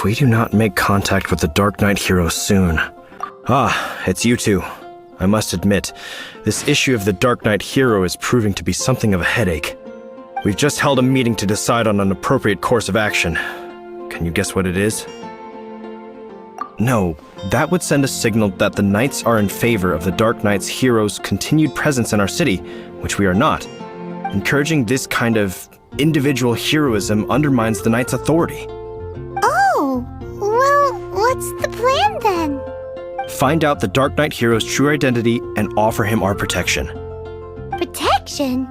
If we do not make contact with the Darknight hero soon... Ah, it's you two. I must admit, this issue of the Darknight hero is proving to be something of a headache. We've just held a meeting to decide on an appropriate course of action. Can you guess what it is? No, that would send a signal that the Knights are in favor of the Darknight's hero's continued presence in our city, which we are not. Encouraging this kind of individual heroism undermines the Knight's authority. Oh, well, what's the plan then? Find out the Darknight hero's true identity and offer him our protection. Protection?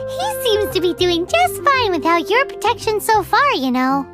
He seems to be doing just fine without your protection so far, you know.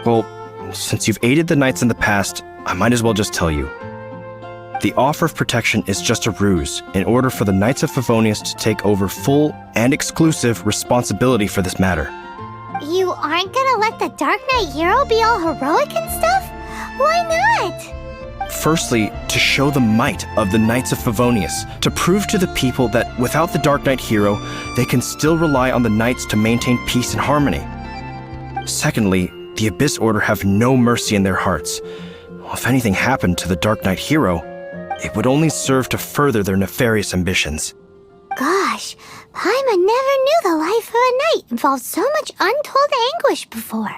Well, since you've aided the Knights in the past, I might as well just tell you. The offer of protection is just a ruse in order for the Knights of Favonius to take over full and exclusive responsibility for this matter. You aren't gonna let the Darknight hero be all heroic and stuff? Why not? Firstly, to show the might of the Knights of Favonius, to prove to the people that without the Darknight hero, they can still rely on the Knights to maintain peace and harmony. Secondly, the Abyss Order have no mercy in their hearts. If anything happened to the Darknight hero, it would only serve to further their nefarious ambitions. Gosh, Paimon never knew the life of a knight involved so much untold anguish before.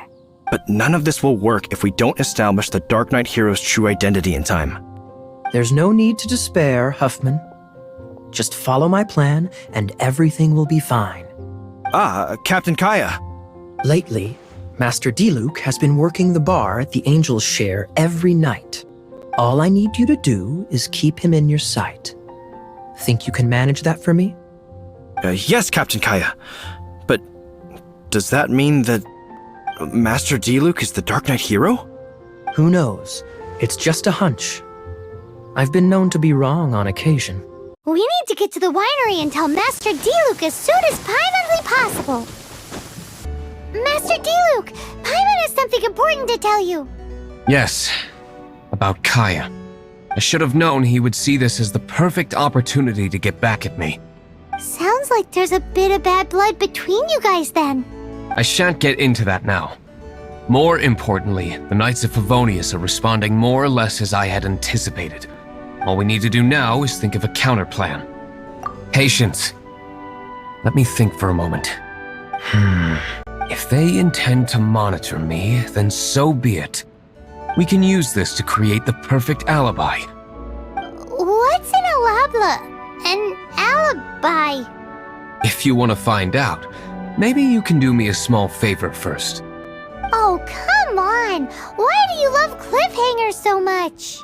But none of this will work if we don't establish the Darknight hero's true identity in time. There's no need to despair, Huffman. Just follow my plan and everything will be fine. Ah, Captain Kaya. Lately, Master Diluc has been working the bar at the Angel's Share every night. All I need you to do is keep him in your sight. Think you can manage that for me? Yes, Captain Kaya. But does that mean that Master Diluc is the Darknight hero? Who knows? It's just a hunch. I've been known to be wrong on occasion. We need to get to the winery and tell Master Diluc as soon as Paimonly possible. Master Diluc, Paimon has something important to tell you. Yes, about Kaya. I should have known he would see this as the perfect opportunity to get back at me. Sounds like there's a bit of bad blood between you guys then. I shan't get into that now. More importantly, the Knights of Favonius are responding more or less as I had anticipated. All we need to do now is think of a counterplan. Patience. Let me think for a moment. If they intend to monitor me, then so be it. We can use this to create the perfect alibi. What's an An alibi? If you want to find out, maybe you can do me a small favor first. Oh, come on! Why do you love cliffhangers so much?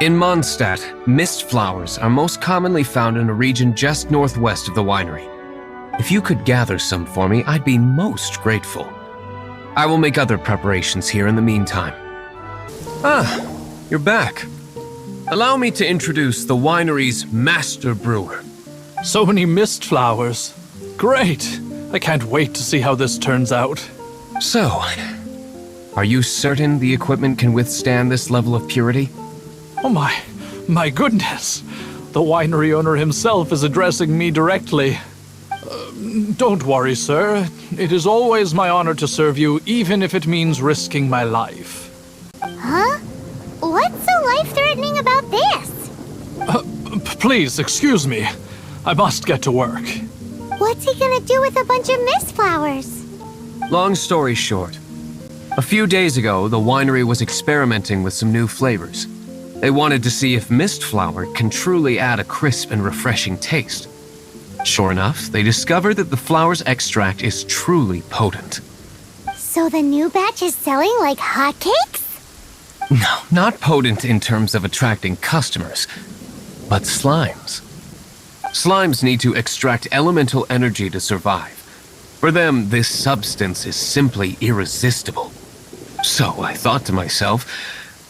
In Mondstadt, mist flowers are most commonly found in a region just northwest of the winery. If you could gather some for me, I'd be most grateful. I will make other preparations here in the meantime. Ah, you're back. Allow me to introduce the winery's master brewer. So many mist flowers. Great! I can't wait to see how this turns out. So, are you certain the equipment can withstand this level of purity? Oh my goodness! The winery owner himself is addressing me directly. Don't worry, sir. It is always my honor to serve you, even if it means risking my life. Huh? What's so life-threatening about this? Please, excuse me. I must get to work. What's he gonna do with a bunch of mist flowers? Long story short, a few days ago, the winery was experimenting with some new flavors. They wanted to see if mist flower can truly add a crisp and refreshing taste. Sure enough, they discovered that the flower's extract is truly potent. So the new batch is selling like hotcakes? No, not potent in terms of attracting customers, but slimes. Slimes need to extract elemental energy to survive. For them, this substance is simply irresistible. So I thought to myself,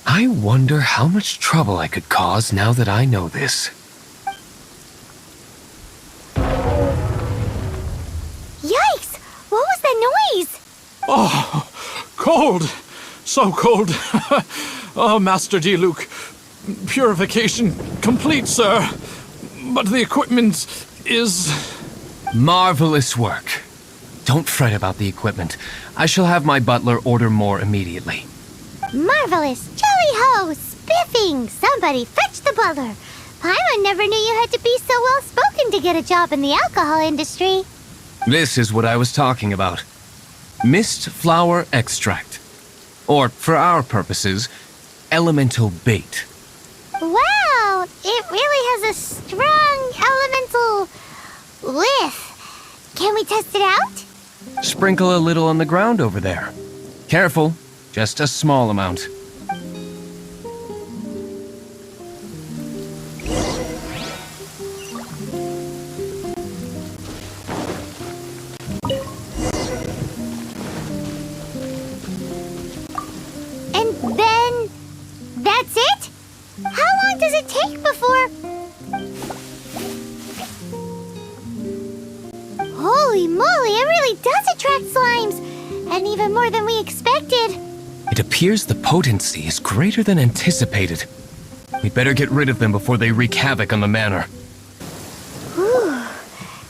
I wonder how much trouble I could cause now that I know this. Yikes! What was that noise? Oh, cold! So cold. Oh, Master Diluc. Purification complete, sir. But the equipment is... Marvelous work. Don't fret about the equipment. I shall have my butler order more immediately. Marvelous! Jolly ho! Spiffing! Somebody fetch the butler! Paimon never knew you had to be so well-spoken to get a job in the alcohol industry. This is what I was talking about. Mist flower extract. Or, for our purposes, elemental bait. Wow! It really has a strong elemental whiff. Can we test it out? Sprinkle a little on the ground over there. Careful, just a small amount. And then that's it? How long does it take before... Holy moly, it really does attract slimes! And even more than we expected. It appears the potency is greater than anticipated. We'd better get rid of them before they wreak havoc on the manor. Whew.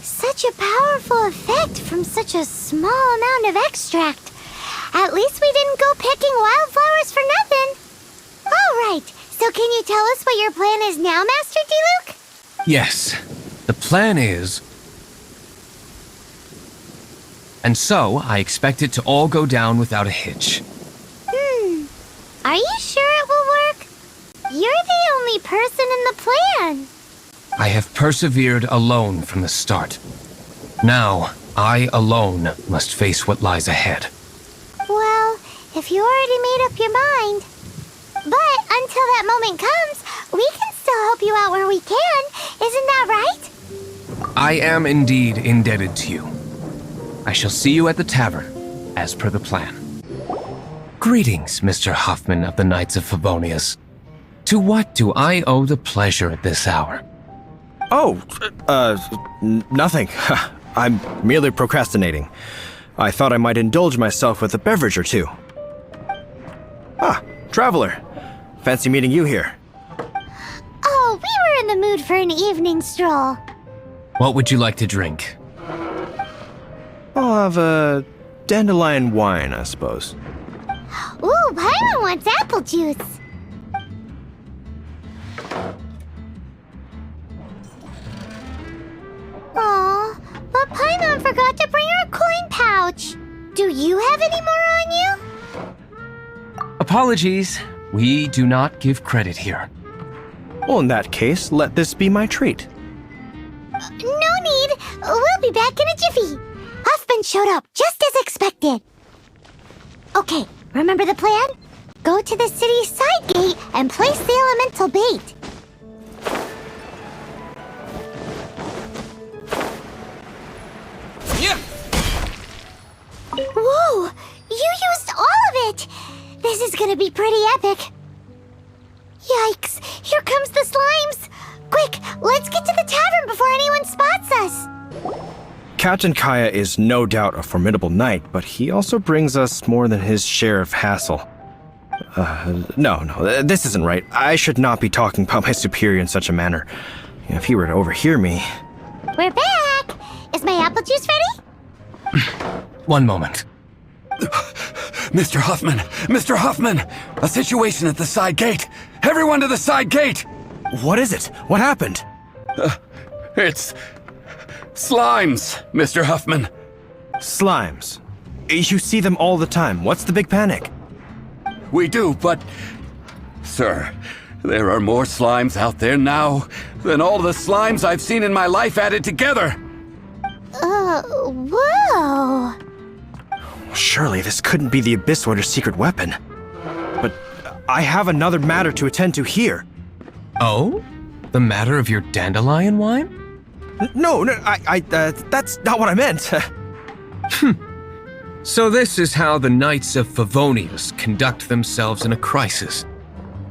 Such a powerful effect from such a small amount of extract. At least we didn't go picking wildflowers for nothing. All right, so can you tell us what your plan is now, Master Diluc? Yes, the plan is... And so, I expect it to all go down without a hitch. Are you sure it will work? You're the only person in the plan. I have persevered alone from the start. Now, I alone must face what lies ahead. Well, if you already made up your mind. But until that moment comes, we can still help you out where we can. Isn't that right? I am indeed indebted to you. I shall see you at the tavern, as per the plan. Greetings, Mr. Huffman of the Knights of Favonius. To what do I owe the pleasure at this hour? Oh, nothing. I'm merely procrastinating. I thought I might indulge myself with a beverage or two. Ah, traveler. Fancy meeting you here. Oh, we were in the mood for an evening stroll. What would you like to drink? I'll have a dandelion wine, I suppose. Ooh, Paimon wants apple juice. Aw, but Paimon forgot to bring her coin pouch. Do you have any more on you? Apologies. We do not give credit here. Well, in that case, let this be my treat. No need. We'll be back in a jiffy. Huffman showed up just as expected. Okay, remember the plan? Go to the city's side gate and place the elemental bait. Yeah. Whoa! You used all of it! This is gonna be pretty epic. Yikes! Here comes the slimes! Quick, let's get to the tavern before anyone spots us! Captain Kaya is no doubt a formidable knight, but he also brings us more than his share of hassle. No, this isn't right. I should not be talking about my superior in such a manner. If he were to overhear me... We're back! Is my apple juice ready? One moment. Mr. Huffman! Mr. Huffman! A situation at the side gate! Everyone to the side gate! What is it? What happened? It's... slimes, Mr. Huffman. Slimes. You see them all the time. What's the big panic? We do, but... Sir, there are more slimes out there now than all the slimes I've seen in my life added together! Whoa! Surely this couldn't be the Abyss Order's secret weapon. But I have another matter to attend to here. Oh? The matter of your dandelion wine? No, that's not what I meant. So this is how the Knights of Favonius conduct themselves in a crisis.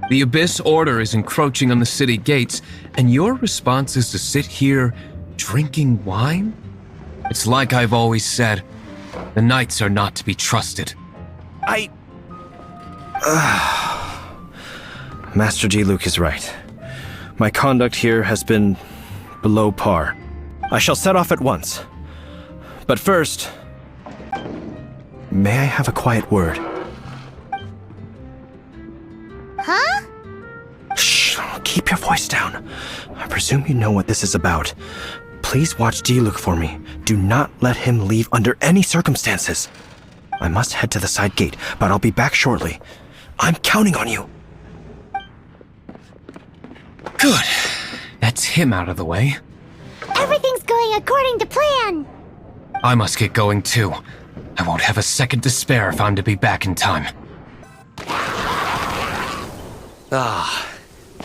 The Abyss Order is encroaching on the city gates, and your response is to sit here drinking wine? It's like I've always said, the Knights are not to be trusted. Master Diluc is right. My conduct here has been below par. I shall set off at once. But first, may I have a quiet word? Huh? Shh, keep your voice down. I presume you know what this is about. Please watch Diluc for me. Do not let him leave under any circumstances. I must head to the side gate, but I'll be back shortly. I'm counting on you. Good. That's him out of the way. Everything's going according to plan. I must get going too. I won't have a second to spare if I'm to be back in time. Ah,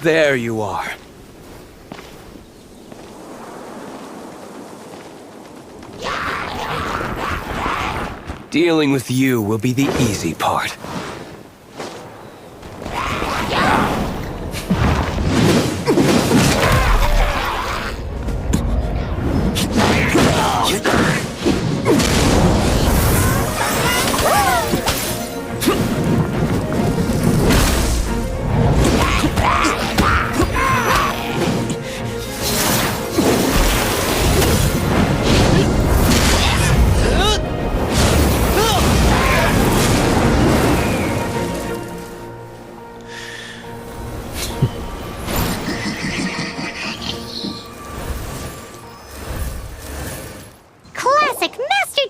there you are. Dealing with you will be the easy part.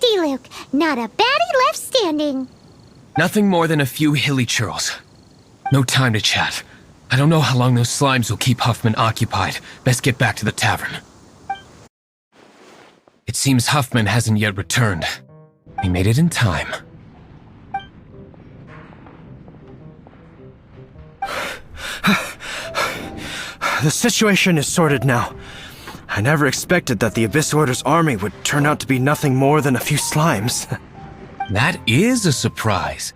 Diluc, not a baddie left standing. Nothing more than a few hilly churls. No time to chat. I don't know how long those slimes will keep Huffman occupied. Best get back to the tavern. It seems Huffman hasn't yet returned. He made it in time. The situation is sorted now. I never expected that the Abyss Order's army would turn out to be nothing more than a few slimes. That is a surprise.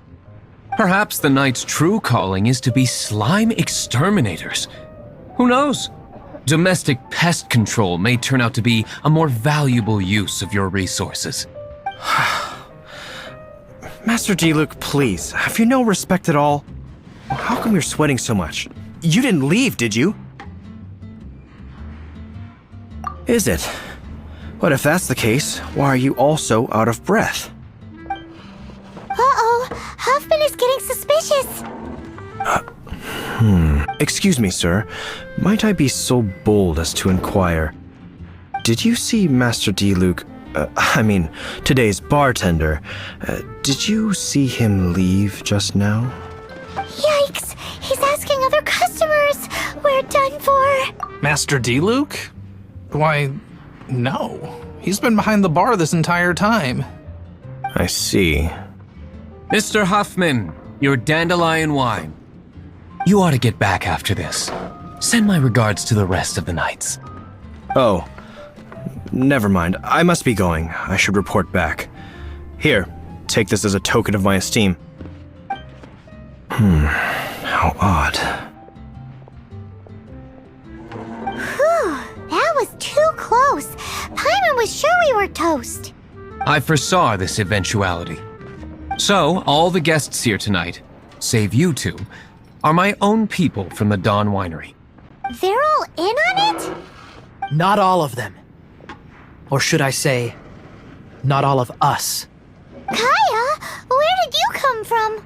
Perhaps the Knight's true calling is to be slime exterminators. Who knows? Domestic pest control may turn out to be a more valuable use of your resources. Master Diluc, please, have you no respect at all? How come you're sweating so much? You didn't leave, did you? Is it? But if that's the case, why are you also out of breath? Uh-oh, Huffman is getting suspicious. Excuse me, sir. Might I be so bold as to inquire? Did you see Master Diluc, today's bartender? Did you see him leave just now? Yikes, he's asking other customers. We're done for. Master Diluc? Why, no. He's been behind the bar this entire time. I see. Mr. Huffman, your dandelion wine. You ought to get back after this. Send my regards to the rest of the knights. Oh, never mind. I must be going. I should report back. Here, take this as a token of my esteem. How odd. That was too close. Paimon was sure we were toast. I foresaw this eventuality. So, all the guests here tonight, save you two, are my own people from the Dawn Winery. They're all in on it? Not all of them. Or should I say, not all of us. Kaya, where did you come from?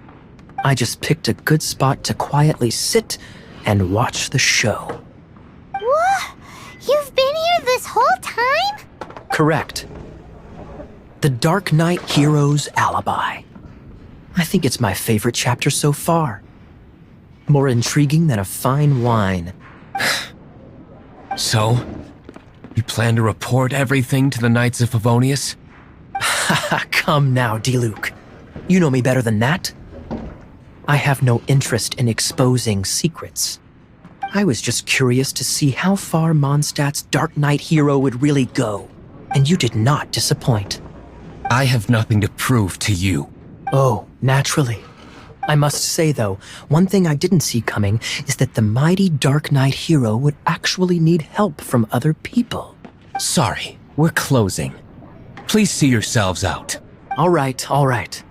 I just picked a good spot to quietly sit and watch the show. What? You've been here this whole time? Correct. The Darknight hero's Alibi. I think it's my favorite chapter so far. More intriguing than a fine wine. So, you plan to report everything to the Knights of Favonius? Come now, Diluc. You know me better than that. I have no interest in exposing secrets. I was just curious to see how far Mondstadt's Darknight hero would really go, and you did not disappoint. I have nothing to prove to you. Oh, naturally. I must say, though, one thing I didn't see coming is that the mighty Darknight hero would actually need help from other people. Sorry, we're closing. Please see yourselves out. All right, all right.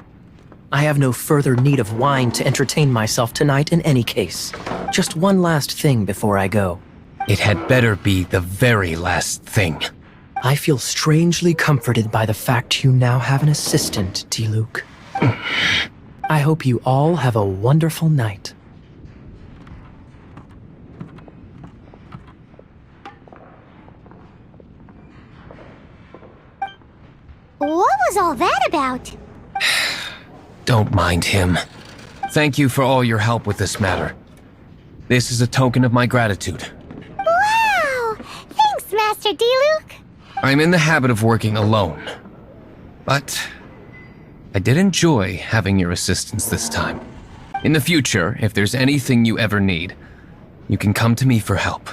I have no further need of wine to entertain myself tonight in any case. Just one last thing before I go. It had better be the very last thing. I feel strangely comforted by the fact you now have an assistant, Diluc. I hope you all have a wonderful night. What was all that about? Don't mind him. Thank you for all your help with this matter. This is a token of my gratitude. Wow! Thanks, Master Diluc. I'm in the habit of working alone, but I did enjoy having your assistance this time. In the future, if there's anything you ever need, you can come to me for help.